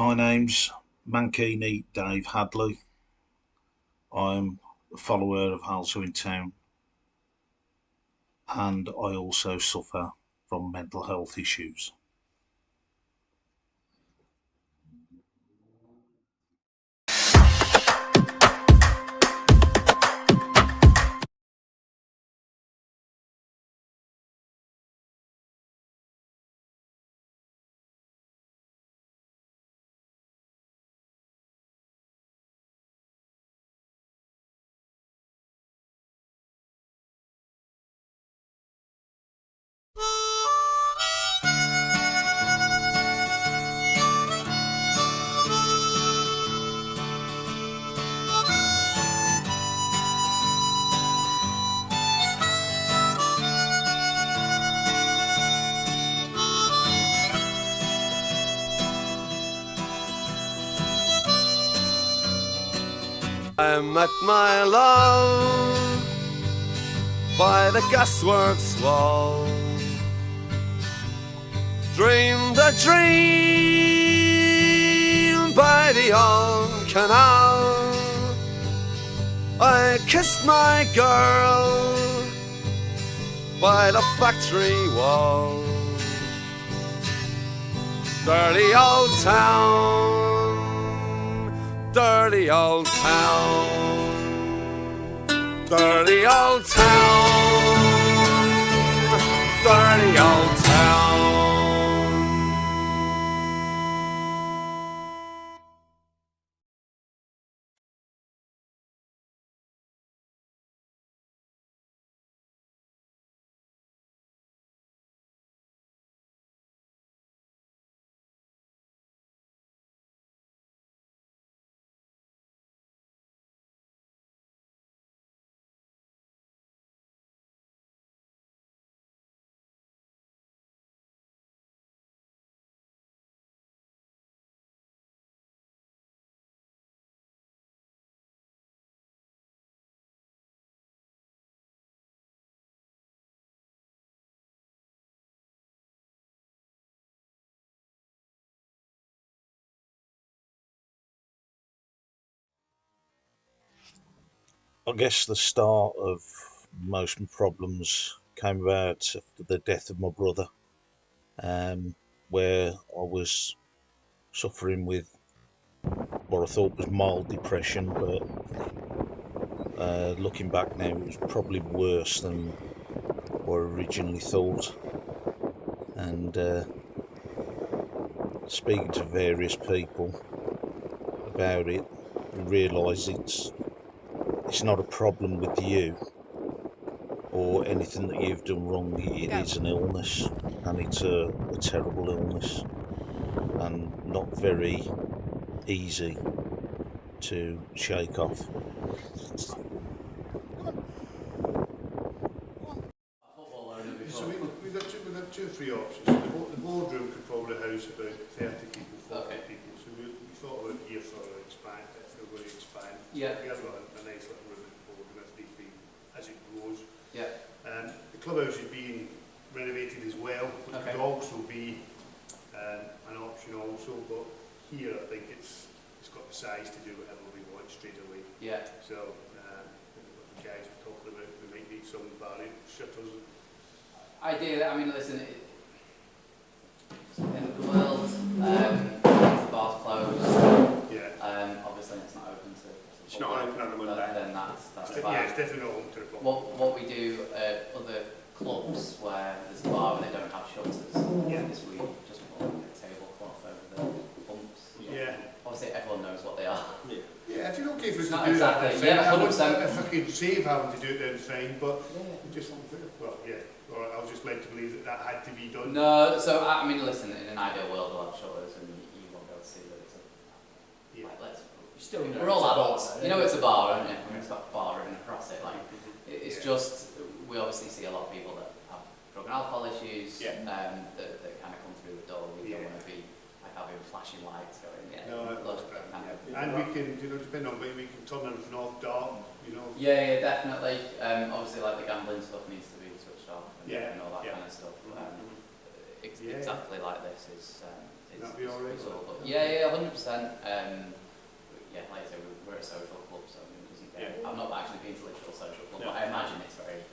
My name's Mankini Dave Hadley. I'm a follower of Halesowen Town, and I also suffer from mental health issues. I met my love by the gasworks wall, dreamed a dream by the old canal. I kissed my girl by the factory wall. Dirty old town, dirty old town, dirty old town, dirty old town. I guess the start of most problems came about after the death of my brother, where I was suffering with what I thought was mild depression, but looking back now, it was probably worse than what I originally thought. And speaking to various people about it, I realise it's not a problem with you or anything that you've done wrong. It is an illness, and it's a terrible illness, and not very easy to shake off. So we've got two or three options. The boardroom could probably house about 30 people, 40 people. So we thought about here for expand, if we're going to expand. Yeah. We have got a nice little room at the boardroom if need be as it grows. Yeah. The clubhouse is being renovated as well, which could also be an option also. But here I think it's got the size to do whatever we want straight away. Yeah. So the guys were talking about we might need some barrier shutters. Ideally, I mean, listen, in the world, the bar's closed. Yeah. Obviously, it's not open to it's not open on a Monday. Then that's fine. Yeah, it's definitely not open to the public. What we do at other clubs where there's a bar and they don't have shutters is we just put a tablecloth over the pumps. Yeah. Obviously, everyone knows what they are. Yeah, if you're okay for us Not to do exactly. that, then Yeah, I would, 100%. if I could save having to do it, then fine. But Yeah. just well, yeah. Or I was just led to believe that had to be done. No, so I mean, listen, in an ideal world, we'll have shutters and you won't be able to see that it's a. Yeah. Like, let's. Still We're all adults. You know it's a bar, aren't you? I mean, it's got a bar written across it. Like, it's just we obviously see a lot of people that have drug and alcohol issues. That kind of come through the door. We don't want to be like having flashing lights going. Yeah. No, look, kind of. And we can, depending on where we can turn everything off dark. Yeah, definitely. Obviously, like the gambling stuff needs to be switched off and all that kind of stuff. Exactly like this is That'd be alright. Yeah, 100%. Yeah, like I say, we're a social club, so it doesn't get. I've not actually been to literal social club, but I imagine it's very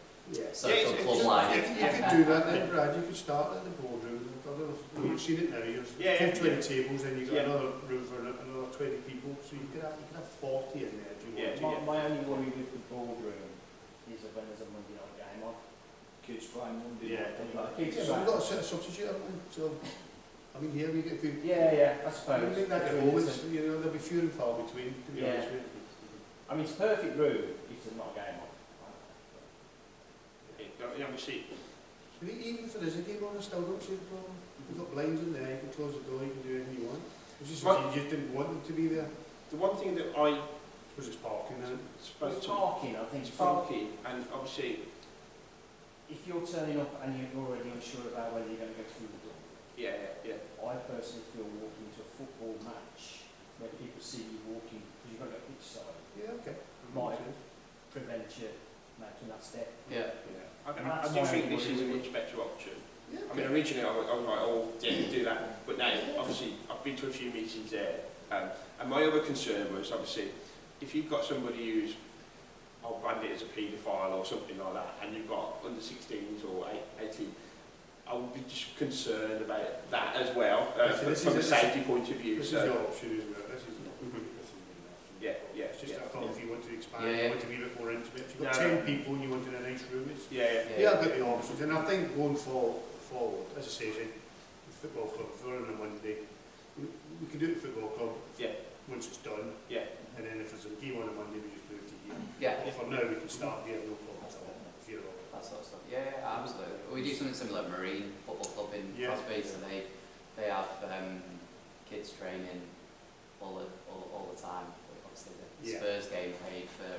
social club-like. You could do that then, Brad. You could start at the boardroom. I don't know if you've seen it now. You've 20 tables, then you've got another room for another 20 people, so you could have 40 in there if you want. My only worry with the boardroom is that when there's a Monday night game on, kids playing Monday night. We've got a set of substitute, haven't we? So, I mean, here we get good. Yeah, I suppose. I think that always, there'll be few and far between, to be honest with you. I mean, it's a perfect room if there's not a game on. Obviously, Even if there is a game on, I still don't see the problem. You've got blinds in there, you can close the door, you can do anything you want. It's just you just didn't want them to be there. the one thing that I Was it's parking then? suppose Parking, I think, it's parking, and obviously, if you're turning up and you're already unsure about whether you're going to go through the door, I personally feel walking to a football match where people see you walking because you've got to go pitch side Yeah, okay. might prevent you making that step. Yeah. I do think this is a much better option. Yeah, I mean, originally I was like, oh, yeah, do that. But now, obviously, I've been to a few meetings there. And my other concern was, obviously, if you've got somebody who's, I'll brand it as a paedophile or something like that, and you've got under 16s or 18, I would be just concerned about that as well, from a safety point of view. This is your option as well. This is not It's just I thought if you want to expand, you want to be a bit more intimate. If you've got 10 people and you wanted a nice room, it's I've got the options. And I think going forward, as I say, the football club, if we're on a Monday, we can do it at the football club once it's done. And then if there's a game on a Monday, we just move to here. But for now, we can start here, no problem at all. That sort of stuff. Yeah, absolutely. We do something similar at Marine Football Club in Crosby, so they have kids training all the time. Obviously, the Spurs game paid for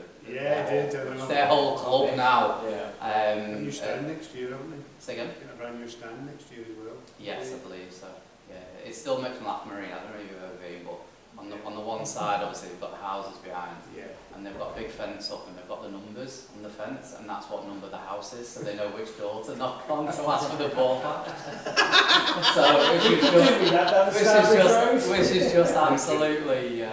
their whole club now. A new stand next year, haven't they? Say again? Get a brand new stand next year as well. Yes, I believe so. Yeah, it's still mixed from that Marine. I don't know if you've ever been, but on the one side, obviously, they've got the houses behind, and they've got a big fence up, and they've got the numbers on the fence, and that's what number the house is, so they know which door to knock on to ask for the ball back. So which is just absolutely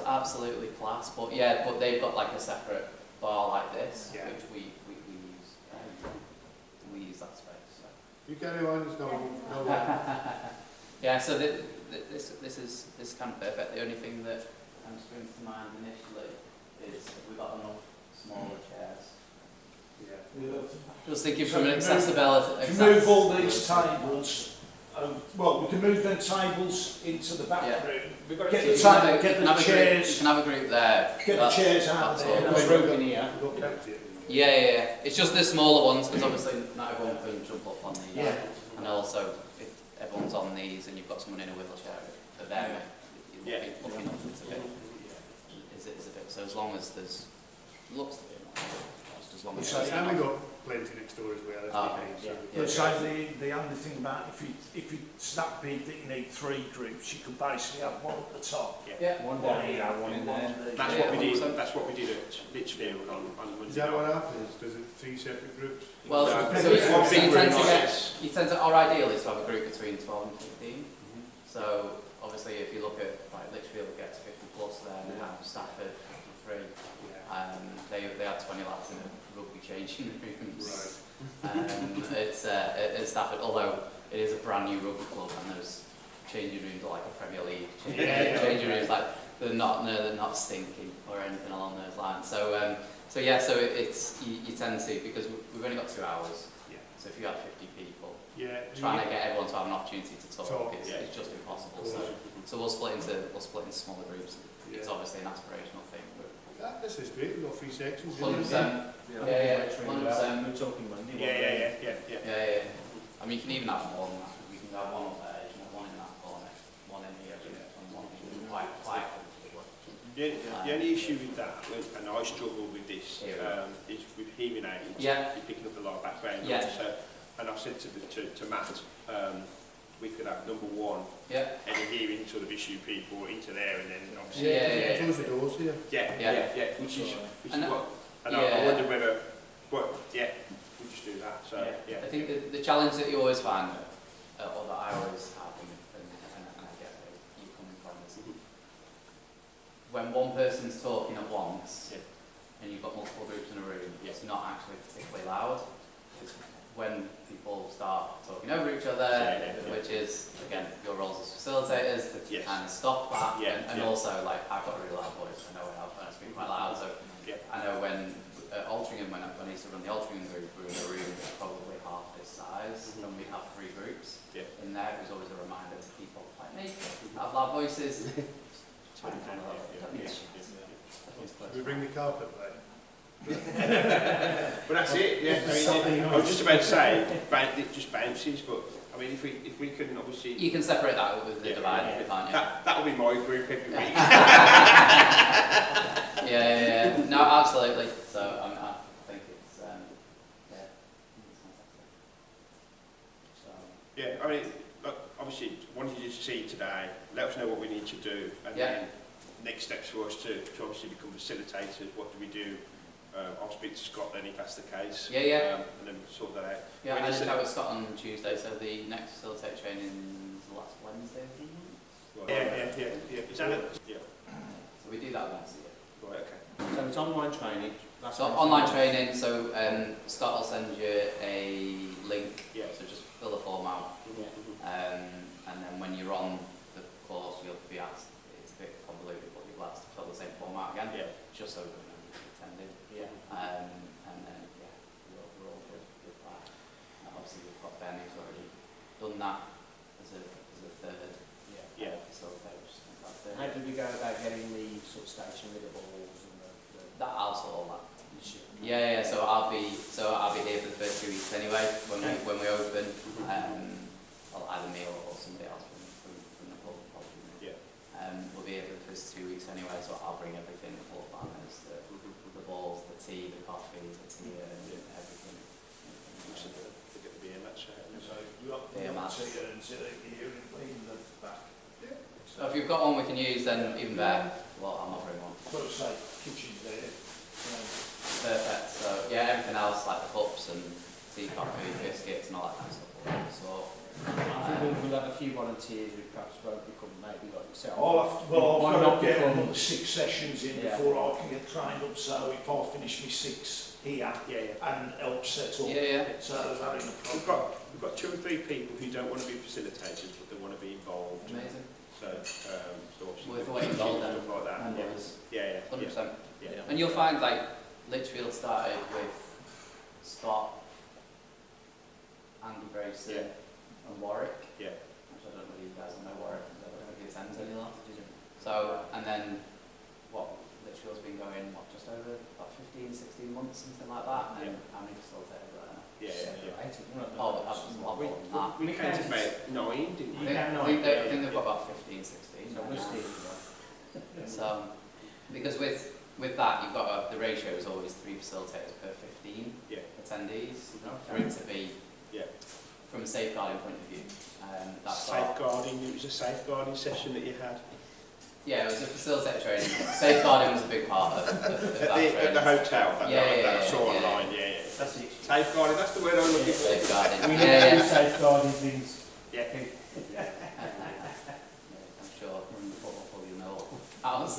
absolutely class. But but they've got like a separate bar like this, which we use. We use that space. So. You carry on. It's no. Yeah. So this is kind of perfect. The only thing that springs to mind initially is we've got enough smaller chairs. Just thinking from an accessibility. Move all these tables. Well, we can move them tables into the back room. We've got Get the chairs. You can have a group there. Get the chairs out there. There's room in here. Yeah. It's just the smaller ones because obviously not everyone can jump up on these. And also, if everyone's on these and you've got someone in a wheelchair, for them, you're looking up it's a bit. Is a bit. So as long as there's looks to be just as long as. And we got plenty next door as well. So the only thing about if it's that big that you need 3 groups, you could basically have one at the top. One down here, one in there. That's what we did at Litchfield on Monday. Is that what happens? Does it 3 separate groups? Well, so you tend to, our ideal is to have a group between 12 and 15. So obviously, if you look at Litchfield gets 50 plus there now, Stafford 53. They had 20 lads in a rugby changing rooms. It's Stafford, although it is a brand new rugby club and there's changing rooms like a Premier League changing rooms, like they're not stinking or anything along those lines. So it's you tend to, because we've only got 2 hours. So if you have 50 people, trying to get everyone to have an opportunity to talk is just impossible. So we'll split into smaller groups. It's obviously an aspirational thing. This is great. We've got 3 sections. 100%. 100%. We're talking Monday. Yeah. I mean, you can even have more than that. We can have one up there, you can have one in that corner, one in here, and one quite comfortable. The only issue with that, and I struggle with this, is with hearing aids. You're picking up a lot of background noise. And I've said to Matt, we could have number 1, any hearing sort of issue people into there, and then obviously close the doors here. Which is what, and I wonder whether, we just do that. So I think the challenge that you always find, or that I always have, and when one person's talking at once, and you've got multiple groups in a room, it's not actually particularly loud. It's when people start talking over each other, which is, again, your roles as facilitators to kind of stop that, and also, like, I've got a really loud voice, I know when I speak quite loud, so I know when at Altrincham, when I used to run the Altrincham group, we were in a room probably half this size, and we'd have 3 groups in there. It was always a reminder to people like me, have loud voices. We bring the carpet back. But that's it, I mean, I was just about to say, it just bounces, but I mean, if we can obviously... You can separate that out with the divider, can't you? That'll be my group every week. No, absolutely. So I think it's, yeah, I mean, look, obviously, wanted you to see today, let us know what we need to do, and then next steps for us to obviously become facilitators. What do we do? I'll speak to Scott then if that's the case. And then we'll sort that out. Yeah, I just have with Scott on Tuesday, so the next facilitate training is last Wednesday, I think. Is that it? Yeah. So we do that once a year. Right, okay. So it's online training. So online training, so Scott will send you a link, so just fill the form out. And then when you're on the course, you'll be asked, it's a bit convoluted, but you'll be asked to fill the same form out again, just so we know you've attended. And then, we're all good with that. Obviously, we've got Ben who's already done that as a third facilitator. How did we go about getting the sort of stationary balls and that? I'll sort all that. So I'll be here for the first 2 weeks anyway. When we open, well, either me or somebody else from the club probably. We'll be here for the first 2 weeks anyway, so I'll bring everything: the floor planners, the balls, the tea, the coffee, the tea, and everything. So to get the beer match out. So you up the tea and sit here and clean the back. So if you've got one we can use, then even better. Well, I'm not bringing one. Got to say, kitchen's there. Perfect. So everything else like the cups and tea, coffee, biscuits, and all that kind of stuff. So we'll have a few volunteers who perhaps won't become maybe like yourself. I've got to get another 6 sessions in before I can get trained up. So if I finish my 6 here and help set up, so having a problem. We've got 2 or 3 people who don't want to be facilitators, but they want to be involved. Amazing. So obviously with what involved then, stuff like that. 100%. And you'll find like Lichfield started with Scott, Andy Grayson, and Warwick. Which I don't know whether you guys know Warwick. I don't know if he attends any lot. So and then Lichfield's been going just over about 15, 16 months, something like that. And how many facilitators are there now? Oh, that was a lot more than that. We counted about 9, didn't we? I think they've got about 15, 16. So, because with that, you've got the ratio is always 3 facilitators per 15 attendees. For it to be, from a safeguarding point of view, that's safeguarding. It was a safeguarding session that you had. Yeah, it was a facilitator training. Safeguarding was a big part of that training. At the hotel. That I saw online. That's it. Safeguarding. That's the word I'm looking for. Safeguarding. We need safeguarding things. I'm sure from the football club you know. Ours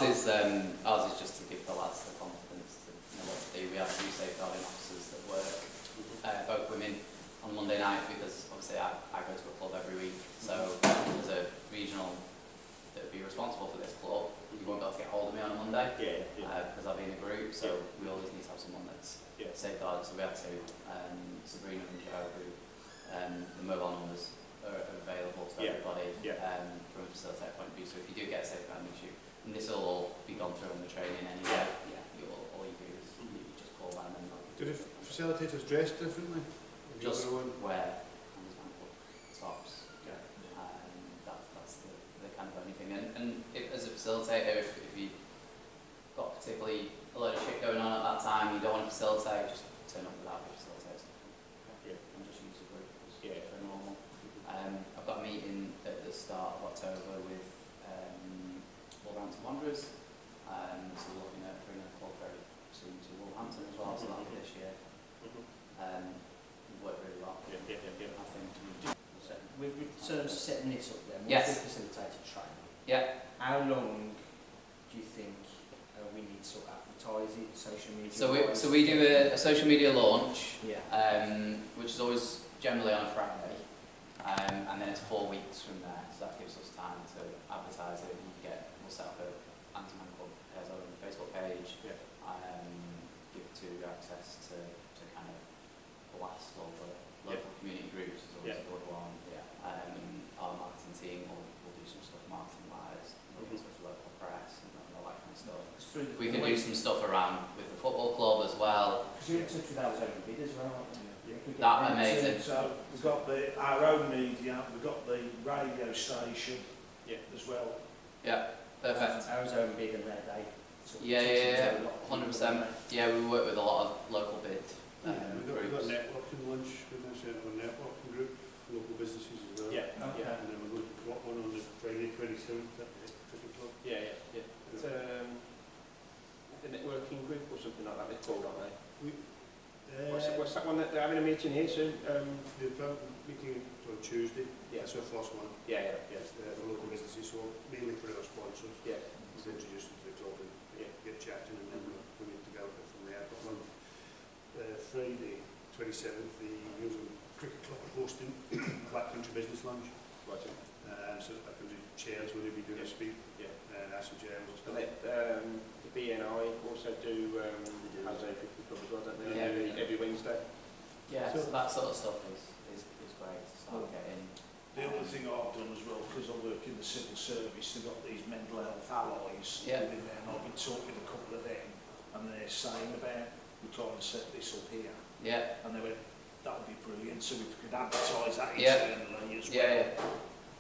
is just to give the lads the confidence to know what to do. We have 2 safeguarding officers that work, both women, on Monday night, because obviously I go to a club every week. So there's a regional that would be responsible for this club. You won't be able to get hold of me on a Monday because I'll be in a group. So we always need to have someone that's safeguarded. So we have 2, Sabrina and Joe, who the mobile numbers are available to everybody from a facilitator point of view. So if you do get a safeguarding issue, and this will all be gone through on the training anyway, all you do is you just call them and do the facilitators dress differently? Just wear AndysManClub tops. That's the kind of only thing. And if, as a facilitator, if you've got particularly a lot of shit going on at that time, you don't want to facilitate, just turn up without the facilitator. And just use the group for normal. I've got a meeting at the start of October with Wolverhampton Wanderers. So we're looking at bringing a club very soon to Wolverhampton as well, so that'll be this year. Worked really well. I think. With terms of setting this up then, what's the facilitator training? Yeah. How long do you think we need to advertise it, social media? So we do a social media launch, Yeah. which is always generally on a Friday, and then it's 4 weeks from there. So that gives us time to advertise it. We'll set up a AndysManClub Halesowen Facebook page. Yeah. Give to access to kind of blast all the local community groups is always a good one. Yeah. Our marketing team will do some stuff marketing wise, with local press and all that kind of stuff. We can do some stuff around with the football club as well. Because you're in touch with our own bid as well, aren't you? That amazing. So we've got our own media, we've got the radio station as well. Yeah, perfect. Our own bid and Red Day. Yeah, 100%. Yeah, we work with a lot of local bid We've got groups. networking lunch with us, a networking group, local businesses as well. Yeah. Okay. And then we're going to got one on the Friday 27th at the cricket club. Yeah. It's a networking group or something like that they're called, aren't they? What's that one that they're having a meeting here soon? The meeting on Tuesday. Yeah. That's our first one. Yeah. Yes, the local businesses, so mainly for our sponsors. Yeah. We'll introduce them to the club and get chatting, and then we'll need to go from there. But on Friday 27th, the New Zealand Cricket Club are hosting Black Country Business Lunch. Right. So Black Country chairs will be doing a speak. Yeah. That's some chairs and stuff. And the BNI also do Halesowen Cricket Club as well, don't they? Yeah. Every Wednesday. Yeah, so that sort of stuff is great to start getting. The other thing I've done as well, because I work in the civil service, they've got these mental health allies within there, and I've been talking to a couple of them, and they're saying about, we're trying to set this up here. Yeah. And they went, that would be brilliant, so if we could advertise that internally as well.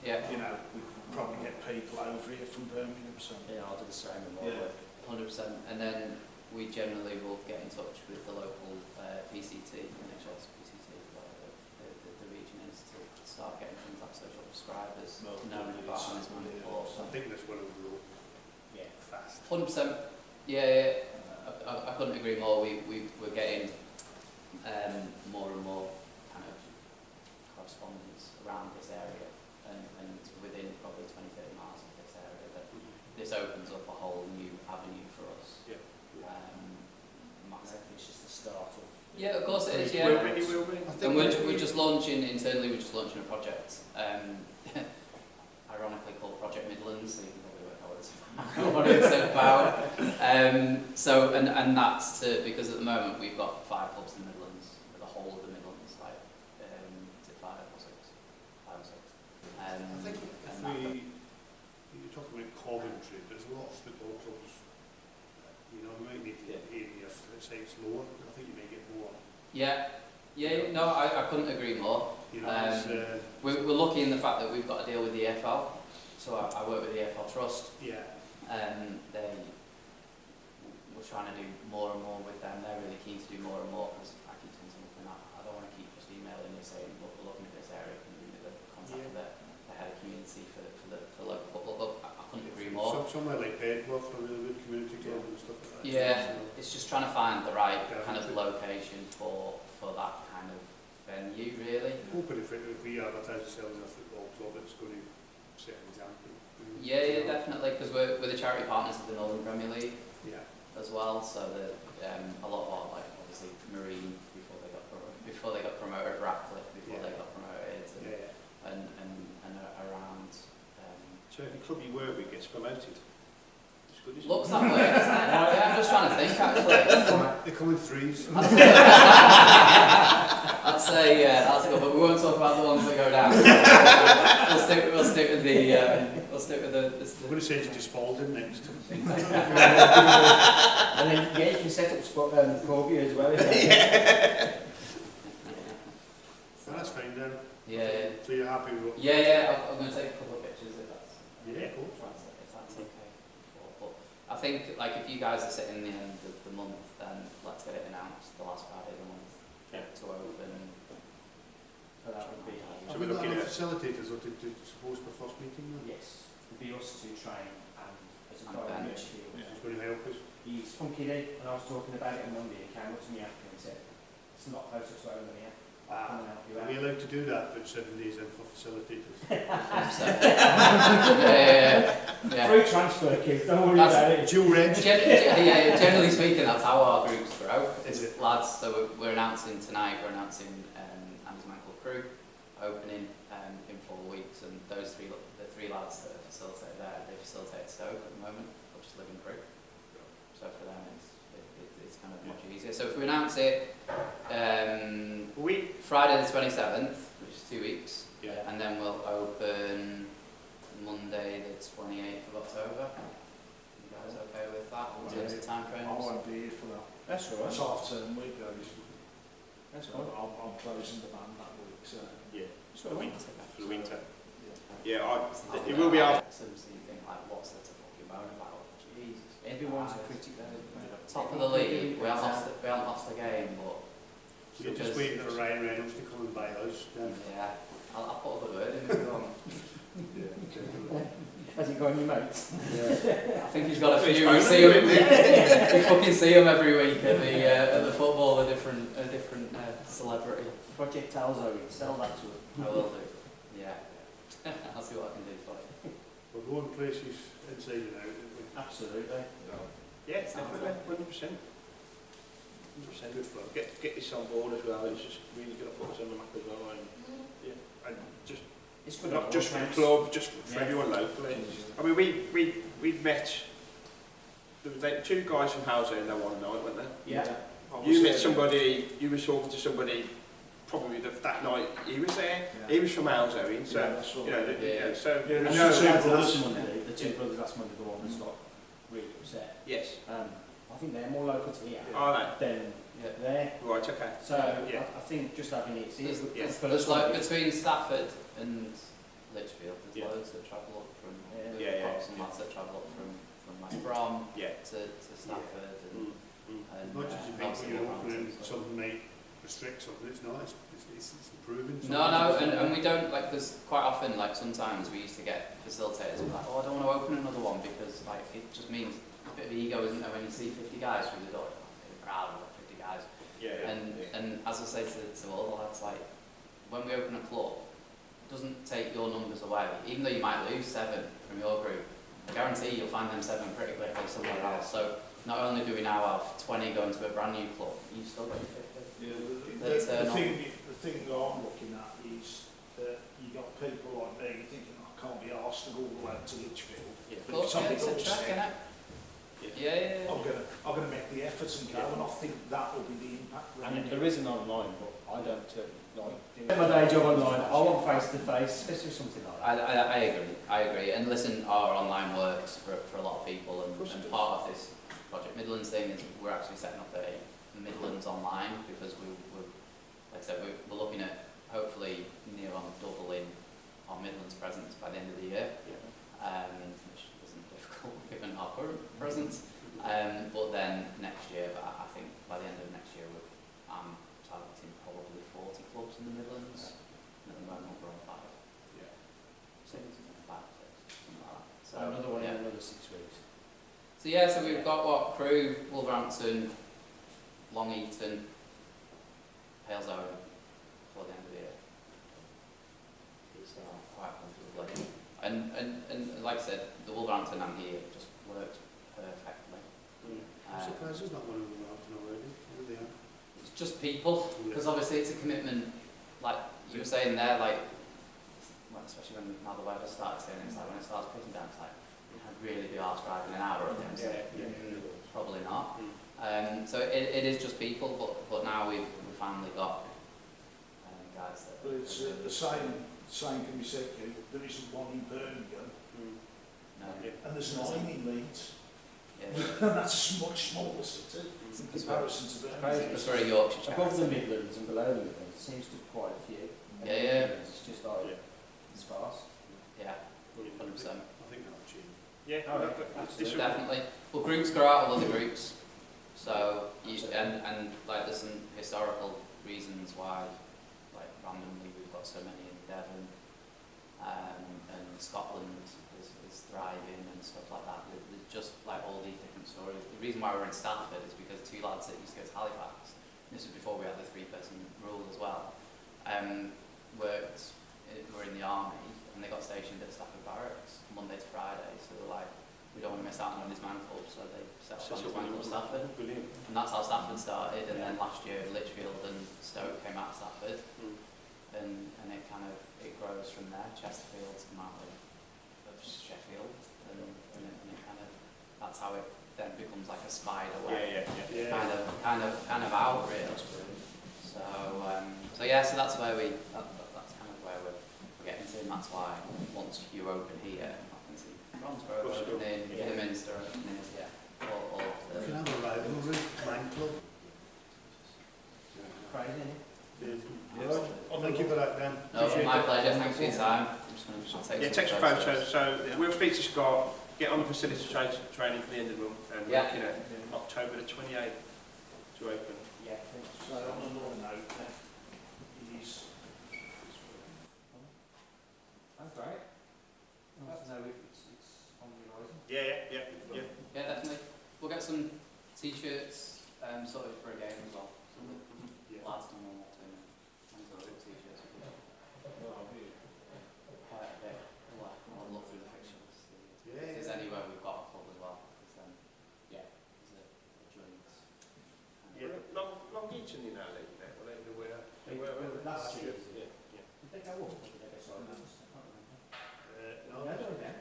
Yeah. You know, we could probably get people over here from Birmingham, so. Yeah, I'll do the same with more work. 100%. And then we generally will get in touch with the local PCT, NHS PCT, whatever the region is, to start getting things like social prescribers known about AndysManClub. I think that's one of the real fast. 100%. Yeah. I couldn't agree more. We're getting more and more kind of correspondence around this area, and within probably 20-30 miles of this area, that this opens up a whole new avenue for us. Yeah. Massive. It's just the start of. Yeah, of course it is. Yeah. It will be. And we're just launching internally. We're just launching a project, ironically called Project Midlands. So you can probably work out what it's about. So that's because at the moment we've got 5 clubs in the Midlands, the whole of the Midlands, like is it 5 or 6? 5 or 6. I think you're talking about Coventry, there's a lot of football clubs. You know, you might need to get areas that say it's lower. I think you may get more. Yeah. No, I couldn't agree more. You know, we're lucky in the fact that we've got a deal with the EFL. So I work with the EFL Trust. Yeah. We're trying to do more and more with them. They're really keen to do more and more, because I keep saying something. I don't want to keep just emailing you saying, look, we're looking at this area, can you give me the contact of the head of community for the local football club. I couldn't agree more. Somewhere like Bedworth, a really good community club and stuff like that. Yeah, it's just trying to find the right kind of location for that kind of venue, really. Hoping if we advertise ourselves as a football club, it's going to set an example. Yeah, definitely, because we're the charity partners of the Northern Premier League as well. So a lot of like obviously Marine before they got promoted, Ratcliffe before they got promoted, and around. So every club you work with gets promoted. It's good, isn't Looks that way, doesn't it? Yeah, I'm just trying to think actually. They come in threes. I'd say that's good, but we won't talk about the ones that go down. We'll stick with the. We're going to send you to Spalding next. And then you can set up Corby as well. That's fine then. Yeah. So you're happy with what? Yeah. I'm going to take a couple of pictures if that's. Cool. If that's okay. But I think like if you guys are sitting the end of the month, then let's get it announced the last Friday of the month to open. So that would be. So we're looking at facilitators or to suppose the first meeting? Yes, it'd be us to train and as a And guy bench. Who's going to help us? He's from Kiddie, and I was talking about it on Monday. He came up to me after and said, "It's a lot closer to home than here." I Are we allowed to do that, but 7 days in for facilitators? Yeah. Free transfer, kids, don't worry about it. Dual reg. Generally speaking, that's how our groups grow. It's lads, so we're announcing tonight, AndysManClub crew opening in 4 weeks, and the three lads that facilitate there, they facilitate Stoke at the moment, which is living crew. So for them, it's kind of much easier. So if we announce it Friday the 27th, which is 2 weeks, and then we'll open Monday the 28th of October. You guys okay with that in terms of time frames? I won't be here for that. That's all right. It's half term week, guys. That's all right. I'm closing the band that week, so. Yeah. It's all right. For the winter. Yeah, it will be after. So you think, like, what's there to fucking moan about? Jesus. Everyone's a critic there. Top of the league, we haven't lost a game, but You're just waiting for Ryan Reynolds to come and buy us. yeah, I'll put a good word in if you want. Has he got any mates? I think he's got a few. We see him. We fucking see him every week at the football. A different celebrity. Project Halesowen, sell that to him. I will do. Yeah, I'll see what I can do for you. We're going places inside and out, aren't we? Absolutely. Yeah, definitely, 100%. 100% good for us. Get this on board as well. It's just really going to put us on the map as well. And just It's good not just for the club, just for everyone locally. I mean, we'd met. There was like 2 guys from Halesowen there one night, weren't there? Yeah. You met somebody. You were talking to somebody. Probably that night he was there. He was from Halesowen, so that's you know. So the two brothers last Monday, the one that's got really upset. yes. I think they're more local to here Are than there. Right. Okay. So I think just having it, There's like between Stafford and Lichfield, there's loads that travel up from. Some lads that travel up from West Brom to Stafford and Not just you think when you're opening something might restrict something, it's not, it's improving. No, and we don't, like, there's quite often, like, sometimes we used to get facilitators who are like, oh, I don't want to open another one because, like, it just means a bit of ego, isn't there, when you see 50 guys through the door, you're proud of 50 guys. And as I say to all the lads, like, when we open a club, it doesn't take your numbers away, even though you might lose 7 from your group, I guarantee you'll find them 7 pretty quickly somewhere else. So not only do we now have 20 going to a brand new club, you've still got 50. The thing that I'm looking at is that you got people like me thinking, I can't be asked to go all the way to Lichfield. But if somebody goes there, I'm gonna make the effort and go, and I think that will be the impact. And there is an online, but I don't like my day job online. I want face to face, especially something like that. I agree. And listen, our online works for a lot of people, and part of this Project Midlands thing is we're actually setting up a Midlands online because we're like I said, we're looking at hopefully near on doubling our Midlands presence by the end of the year, which isn't difficult given our current presence. But then next year, I think by the end of next year, I'm targeting probably 40 clubs in the Midlands. And at the moment, we're on 5. 6, 5, 6, something like that. So another one in another 6 weeks. So so we've got Crewe, Wolverhampton, Long Eaton, Halesowen before the end of the year. So quite comfortably. And like I said, the Wolverhampton and here just works perfectly. I'm surprised there's not one of Wolverhampton already. Who they are? It's just people, because obviously it's a commitment, like you were saying there, like, well, especially when now the weather starts in, it's like when it starts picking down, it's like, I'd really be arsed driving an hour of them, so probably not. So it is just people, but now we've finally got guys that... But it's the same can be said, there isn't one in Birmingham, and there's 9 in Leeds. And that's a much smaller city in comparison to Birmingham. It's very Yorkshire. Above the Midlands and below the Midlands, it seems to be quite a few. It's just like sparse. 100%. I think that'll change. Definitely. Well, groups grow out of other groups, so and like there's some historical reasons why, like randomly we've got so many in Devon, and Scotland is thriving and stuff like that. There's just like all these different stories. The reason why we're in Stafford is because 2 lads that used to go to Halifax. This was before we had the 3-person rule as well. were in the army, and they got stationed at Stafford Barracks Monday to Friday, so they're like, we don't want to miss out on AndysManClub, so they set up AndysManClub Stafford. Brilliant. And that's how Stafford started, and then last year Lichfield and Stoke came out of Stafford, and it kind of, it grows from there. Chesterfield's come out of Sheffield, and it kind of, that's how it then becomes like a spider web, kind of out really. So yeah, so that's where that's kind of where we're getting to, and that's why once you open here, I can see Bromsgrove opening, Kidderminster opening, all of the... You can have a rivalry, Man Club. Crazy, Thank you for that, Dan. No, my pleasure, thanks for your time. I'm just going to take some photos. So we'll speak to Scott, get on the facility training for the end of the month, and we're looking at October the 28th to open. Yeah, So on another note, he's... That's great. Nice to know it's on the horizon. Yeah. Yeah, definitely. We'll get some t-shirts sorted for a game as well. Some of the lads don't know what to do. T-shirts. Quite a bit. I'll look through the pictures. If there's anywhere we've got a club as well. Because then, there's a joint. Long Eaton in that league now, they were Last year. Yeah. Did they go up? Or did they go sorry? I can't remember. No, They went down.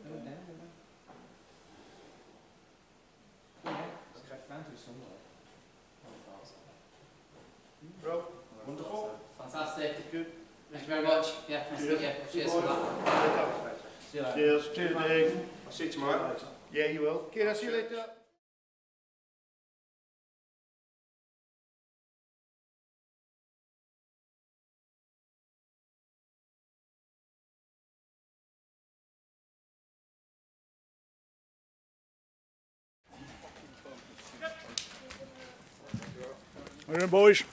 They went down, didn't they? Yeah, down to somewhere. Bro, Wonderful. Fantastic. good. Thank you very much. Yeah, nice to meet you. Cheers for that. See you later. Cheers. Cheers, Nick. I'll see you tomorrow. Yeah, you will. Okay, I'll see you later. We're in, boys.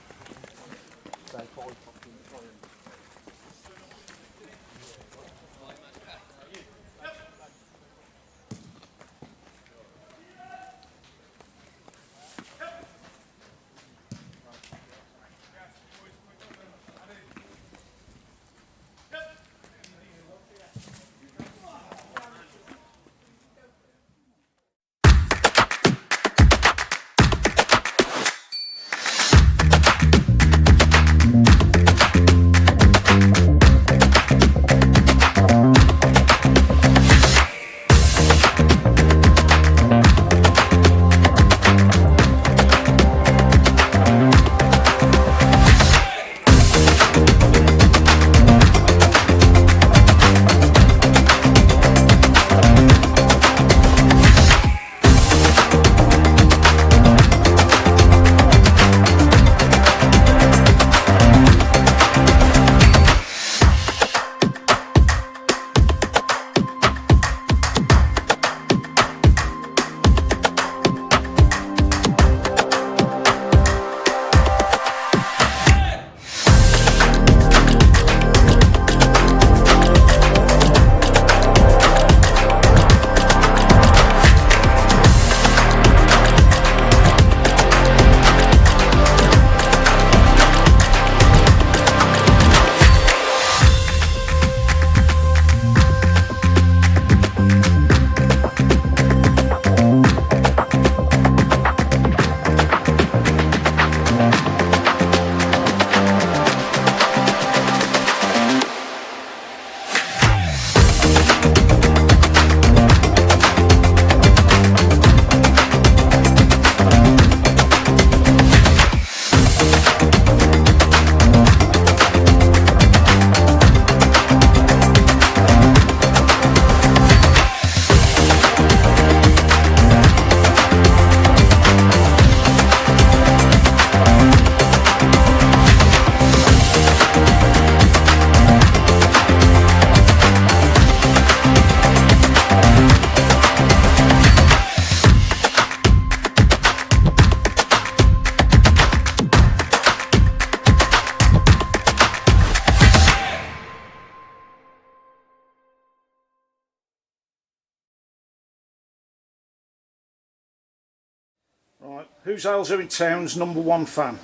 Right. Who's Halesowen Town's #1 fan?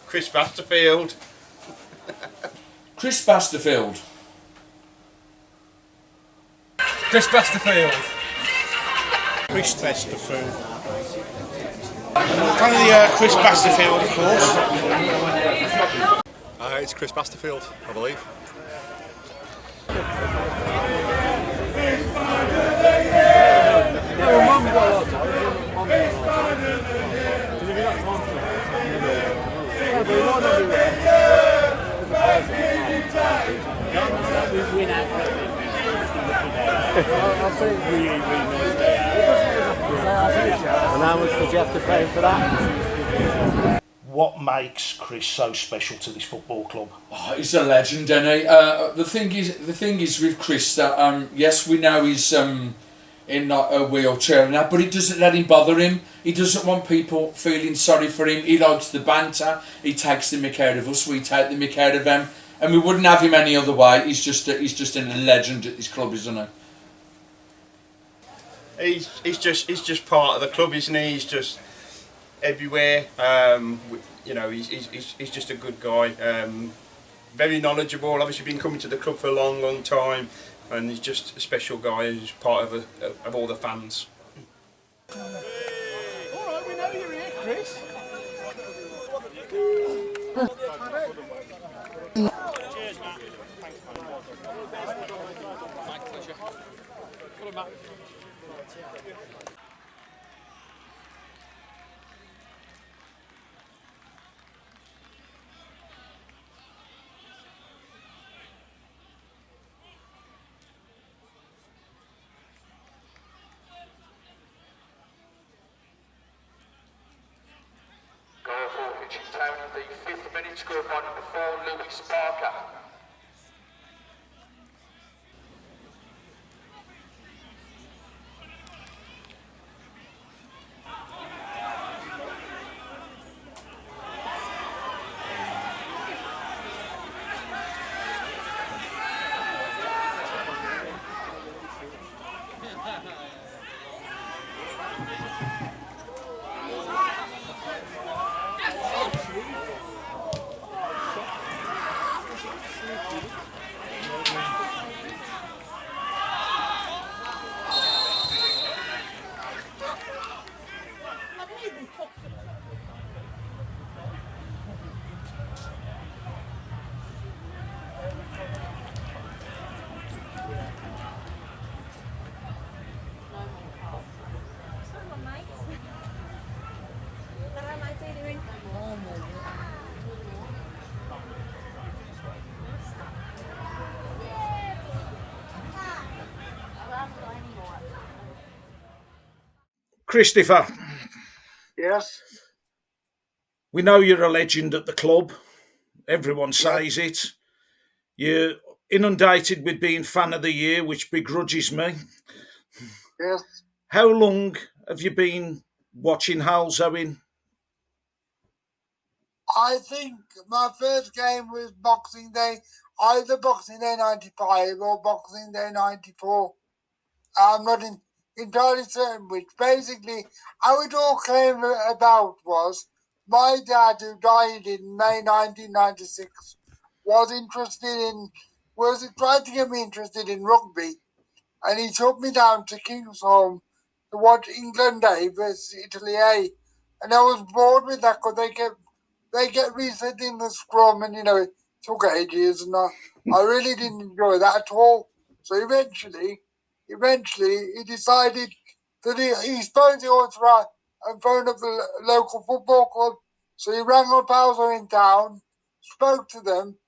Chris Basterfield. Chris Basterfield. Chris Basterfield. Chris Basterfield. Kind of the Chris Basterfield, of course. It's Chris Basterfield, I believe. And how much did you have to pay for that? What makes Chris so special to this football club? Oh, he's a legend, isn't he? The thing is with Chris that yes, we know he's in not a wheelchair and that, but it doesn't let him bother him. He doesn't want people feeling sorry for him. He likes the banter. He takes the mick out of us. We take the mick out of him, and we wouldn't have him any other way. He's just a legend at this club, isn't he? He's just part of the club, isn't he? He's just everywhere. You know, he's just a good guy. Very knowledgeable. Obviously, been coming to the club for a long time, and he's just a special guy who's part of all the fans. All right, we know you're here, Chris. Cheers, Matt. Thanks, My pleasure. Good on, Matt. Which is down the 5th minute, scored by number 4, Lewis Parker. Christopher, Yes. we know you're a legend at the club. Everyone says it. You're inundated with being fan of the year, which begrudges me. Yes. How long have you been watching Halesowen? I think my first game was Boxing Day, either Boxing Day 95 or Boxing Day 94. I'm not entirely certain which. Basically, how it all came about was my dad, who died in May 1996, was trying to get me interested in rugby, and he took me down to Kingsholm to watch England A versus Italy A, and I was bored with that because they get resetting the scrum, and it took ages, and I really didn't enjoy that at all. So eventually he decided that he supposed he was right and phoned up the local football club. So he rang up Halesowen in town, spoke to them.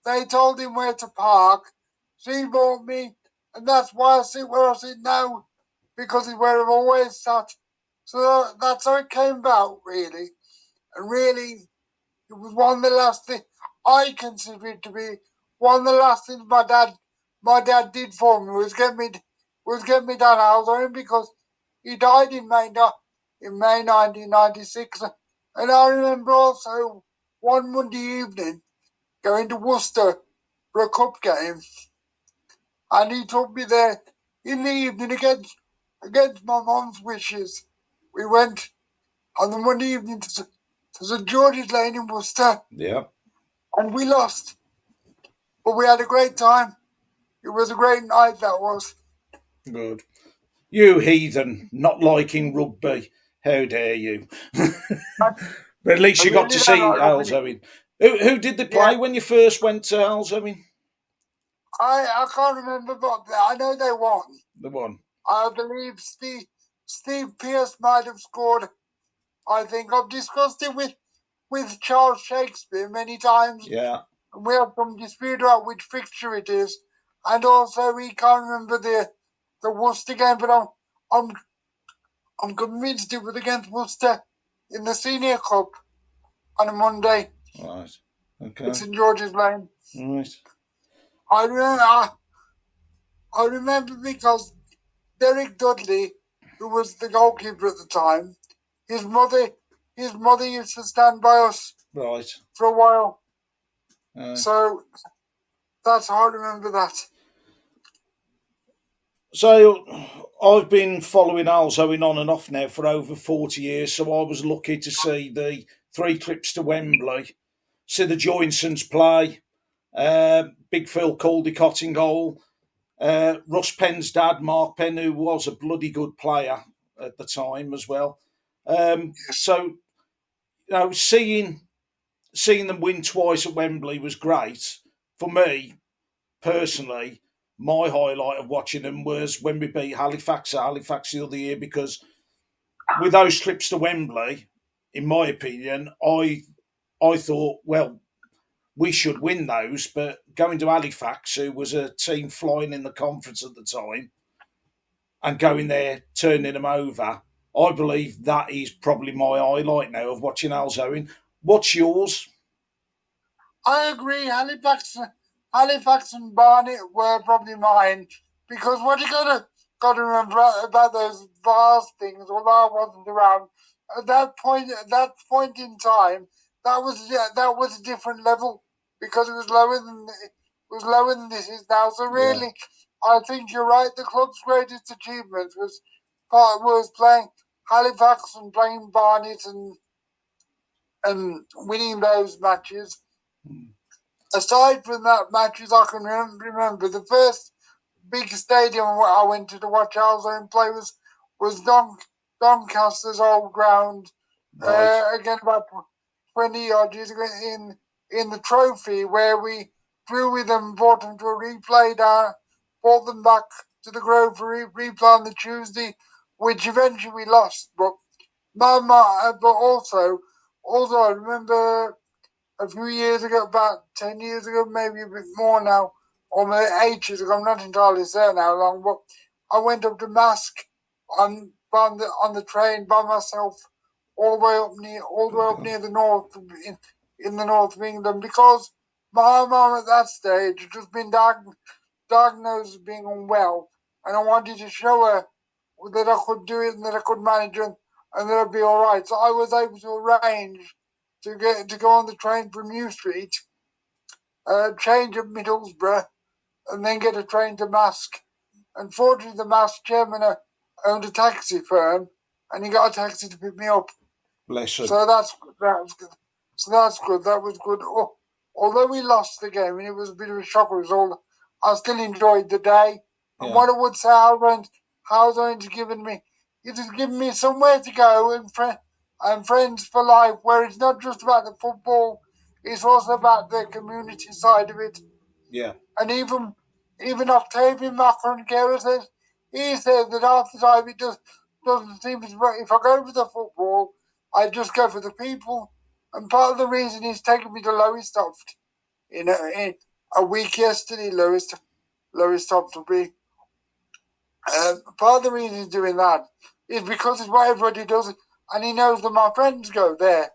They told him where to park. So he bought me, and that's why I sit where I sit now, because it's where I've always sat. So that's how it came about, really. And really, it was one of the last things I consider it to be. One of the last things my dad did for me was get me down Halesowen, because he died in May 1996. And I remember also one Monday evening going to Worcester for a cup game, and he took me there in the evening against my mum's wishes. We went on the Monday evening to St George's Lane in Worcester. Yeah. And we lost. But we had a great time. It was a great night, that was. Good. You heathen, not liking rugby. How dare you? But at least you got to see Halesowen. Who did they play when you first went to Halesowen? I can't remember, but I know they won. They won. I believe Steve Pearce might have scored. I think I've discussed it with Charles Shakespeare many times. Yeah. And we have some dispute about which fixture it is. And also we can't remember the Worcester game, but I'm convinced it was against Worcester in the Senior Cup on a Monday. Right. Okay. It's St George's Lane. Right. I remember because Derek Dudley, who was the goalkeeper at the time, his mother used to stand by us for a while. So that's how I remember that. So I've been following Halesowen on and off now for over 40 years, so I was lucky to see the 3 trips to Wembley, see the Joinsons play, Big Phil Caldicott in goal, Russ Penn's dad, Mark Penn, who was a bloody good player at the time as well. So, seeing them win twice at Wembley was great. For me, personally, my highlight of watching them was when we beat Halifax the other year, because with those trips to Wembley, in my opinion, I thought, well, we should win those, but going to Halifax, who was a team flying in the conference at the time, and going there, turning them over, I believe that is probably my highlight now of watching Halesowen. What's yours? I agree. Halifax and Barnet were probably mine, because what you got to remember about those vast things, although I wasn't around at that point in time, that was a different level, because it was lower than this is now. So really, I think you're right. The club's greatest achievement was playing Halifax and playing Barnet and winning those matches. Aside from that matches, I can remember the first big stadium I went to watch Halesowen play was Doncaster's old ground. Again, about 20 odd years ago in the trophy, where we drew with them, brought them to a replay down, brought them back to the Grove for replay on the Tuesday, which eventually we lost. But also I remember a few years ago, about 10 years ago, maybe a bit more now, or maybe 8 years ago, I'm not entirely certain how long, but I went up to Mask on the train by myself, all the way up near the north, in the north of England, because my mum at that stage had just been diagnosed as being unwell, and I wanted to show her that I could do it and that I could manage it and that I'd be all right. So I was able to arrange to go on the train from New Street, change at Middlesbrough, and then get a train to Mask. Unfortunately, the Mask chairman owned a taxi firm, and he got a taxi to pick me up. Bless him. So that's good. That was good. Although we lost the game and it was a bit of a shock result, I still enjoyed the day. And what I would say, Halesowen's given me, it has given me somewhere to go and friends for life, where it's not just about the football, it's also about the community side of it. Yeah. And even Octavian Macron says, he said that half the time it doesn't seem as right. If I go for the football, I just go for the people. And part of the reason he's taken me to Lowestoft in a week yesterday, Lowestoft will be. Part of the reason he's doing that is because it's what everybody does, and he knows that my friends go there,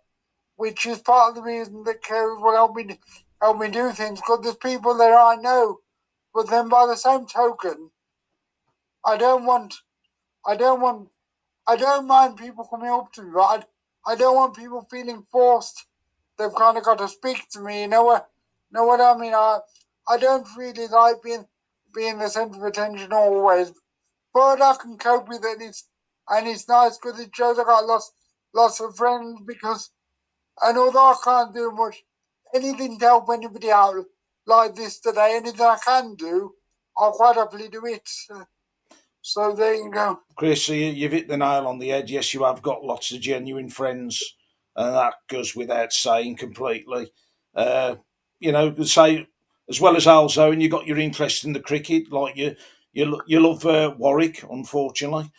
which is part of the reason that Kerry will help me do things, because there's people there I know. But then by the same token, I don't mind people coming up to me, but I don't want people feeling forced. They've kind of got to speak to me, you know what I mean? I don't really like being the centre of attention always, but I can cope with it. It's nice because it shows I got lots lots of friends because, and although I can't do much, anything to help anybody out like this today, anything I can do, I'll quite happily do it. So there you go. Chris, you've hit the nail on the head. Yes, you have got lots of genuine friends, and that goes without saying completely. Say, as well as Halesowen, you got your interest in the cricket, like you love Warwick, unfortunately.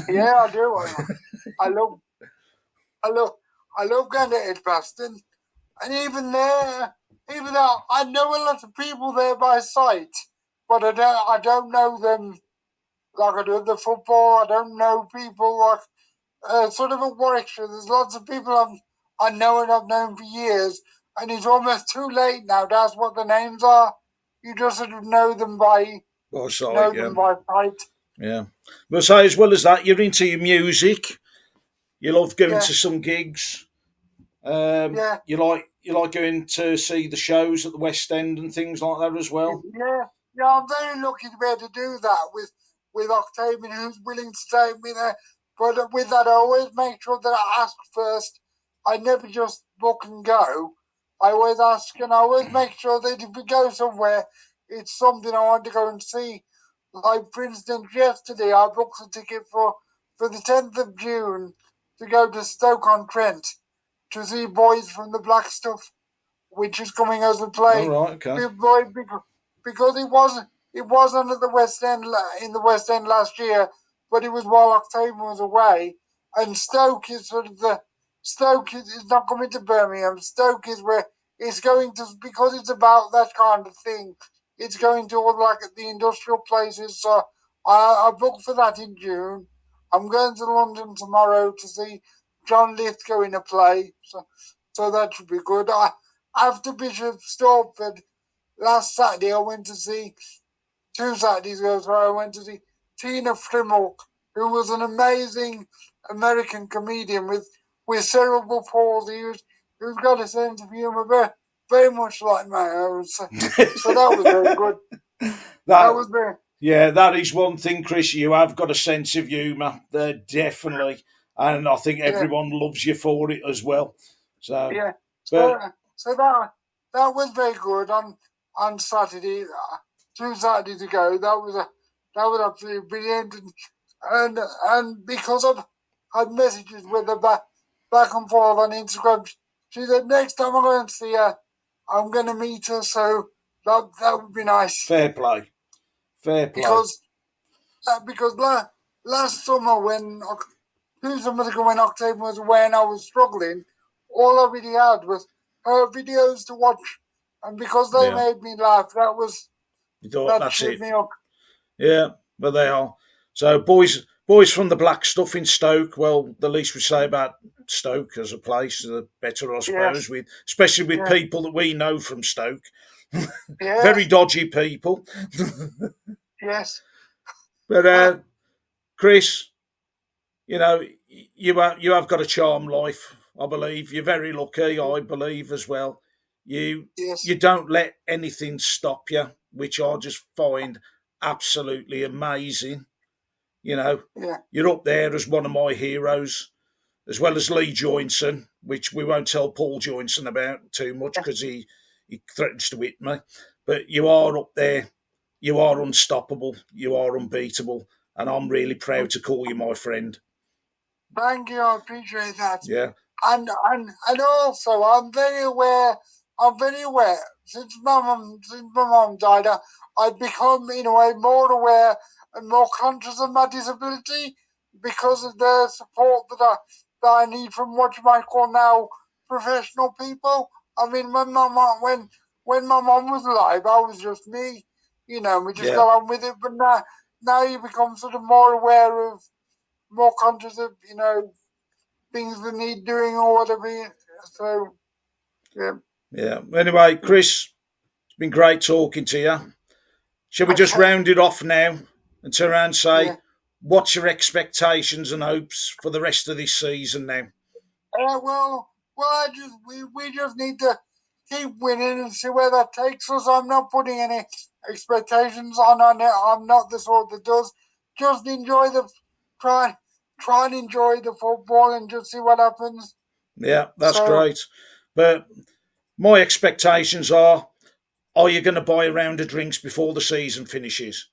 Yeah, I do. I love going to Edgbaston, and even there, even though I know a lot of people there by sight, but I don't know them like I do the football. I don't know people like sort of at Warwickshire. There's lots of people I know and I've known for years, and it's almost too late now to ask what the names are. You just sort of know them by sight. Yeah. But say, as well as that, you're into your music. You love going to some gigs. You like going to see the shows at the West End and things like that as well. Yeah, I'm very lucky to be able to do that with Octavian, who's willing to take me there. But with that, I always make sure that I ask first. I never just book and go. I always ask, and I always make sure that if we go somewhere, it's something I want to go and see. Like, for instance, yesterday I booked a ticket for the 10th of June to go to Stoke-on-Trent to see Boys from the Black Stuff, which is coming as a play. All right, okay. Because it wasn't at the West End in the West End last year, but it was while Octavian was away. And Stoke is is not coming to Birmingham. Stoke is where it's going to, because it's about that kind of thing. It's going to all like the industrial places. So I booked for that in June. I'm going to London tomorrow to see John Lithgow in a play. So that should be good. After Bishop Stortford, last Saturday I went to see, 2 Saturdays ago, I went to see Tina Frimmel, who was an amazing American comedian with cerebral palsy, who's got a sense of humour very, very much like my own. So that was very good. That was very... Yeah, that is one thing, Chris. You have got a sense of humour, definitely. And I think everyone loves you for it as well. So yeah, so that was very good on Saturday, 2 Saturdays ago. That was absolutely brilliant, and because I've had messages with her back and forth on Instagram, she said next time I'm going to see her, I'm going to meet her. So that would be nice. Fair play. Because last summer when 2 summers ago when Octavian was away and I was struggling, all I really had was her videos to watch, and because they made me laugh, that cheered me up. Yeah, but they are. So boys from the Black Stuff in Stoke. Well, the least we say about Stoke as a place, the better, I suppose. Especially with people that we know from Stoke. Very dodgy people. Yes. But Chris, you have got a charmed life, I believe. You're very lucky, I believe, as well. You don't let anything stop you, which I just find absolutely amazing. You're up there as one of my heroes, as well as Lee Joinson, which we won't tell Paul Joinson about too much because he threatens to hit me. But you are up there. You are unstoppable. You are unbeatable. And I'm really proud to call you my friend. Thank you, I appreciate that. Yeah. And also I'm very aware since my mum died, I've become in a way more aware and more conscious of my disability because of the support that I need from what you might call now professional people. I mean, when my mum was alive, I was just me, we just got on with it. But now you become sort of more aware of, more conscious of, things that need doing or whatever. So, yeah. Yeah. Anyway, Chris, it's been great talking to you. Shall we just round it off now and turn around and say, what's your expectations and hopes for the rest of this season now? We just need to keep winning and see where that takes us. I'm not putting any expectations on it. I'm not the sort that does. Just enjoy the try and enjoy the football and just see what happens. Yeah, that's great. But my expectations are you going to buy a round of drinks before the season finishes?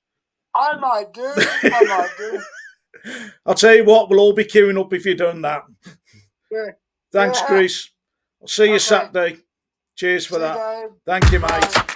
I might do. I'll tell you what, we'll all be queuing up if you've done that. Yeah. Thanks, Chris. I'll see you Saturday. Cheers for that. Thank you, mate.